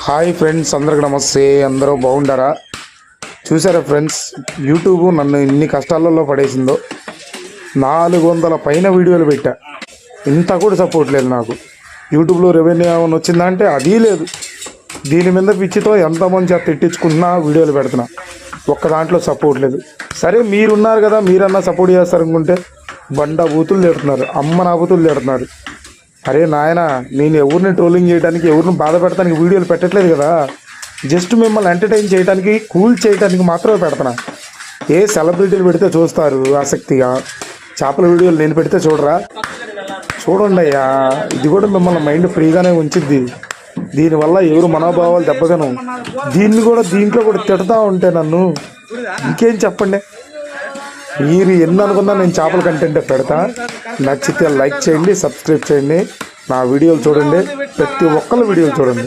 Hi friends, అందరికి నమస్తే. అందరూ బాగుండారా? చూసారా ఫ్రెండ్స్, యూట్యూబ్ నన్ను ఇన్ని కష్టాలలో పడేసిందో. 400 పైన వీడియోలు పెట్టా, ఇంత కూడా సపోర్ట్ లేదు నాకు. యూట్యూబ్లో రెవెన్యూ ఏమైనా వచ్చిందంటే అది లేదు. దీని మీద పిచ్చితో ఎంతమంది చేత తిట్టించుకున్నా వీడియోలు పెడుతున్నా, ఒక్క దాంట్లో సపోర్ట్ లేదు. సరే మీరున్నారు కదా, మీరన్నా సపోర్ట్ చేస్తారనుకుంటే బండ బూతులు తిడుతున్నారు, అమ్మ నా బూతులు తిడుతున్నారు. అరే నాయన, నేను ఎవరిని ట్రోలింగ్ చేయడానికి, ఎవరిని బాధ పెడతానికి వీడియోలు పెట్టట్లేదు కదా. జస్ట్ మిమ్మల్ని ఎంటర్టైన్ చేయడానికి, కూల్ చేయడానికి మాత్రమే పెడుతున్నా. ఏ సెలబ్రిటీలు పెడితే చూస్తారు ఆసక్తిగా, చేపల వీడియోలు నేను పెడితే చూడరా? చూడండి అయ్యా, ఇది కూడా మిమ్మల్ని మైండ్ ఫ్రీగానే ఉంచిద్ది. దీనివల్ల ఎవరు మనోభావాలు దెబ్బతను. దీంట్లో కూడా తిడతా ఉంటే నన్ను ఇంకేం చెప్పండి. మీరు ఎన్ని అనుకున్నా నేను చేపల కంటెంట్ పెడతా. నచ్చితే లైక్ చేయండి, సబ్స్క్రైబ్ చేయండి, నా వీడియోలు చూడండి, ప్రతి ఒక్కళ్ళ వీడియోలు చూడండి.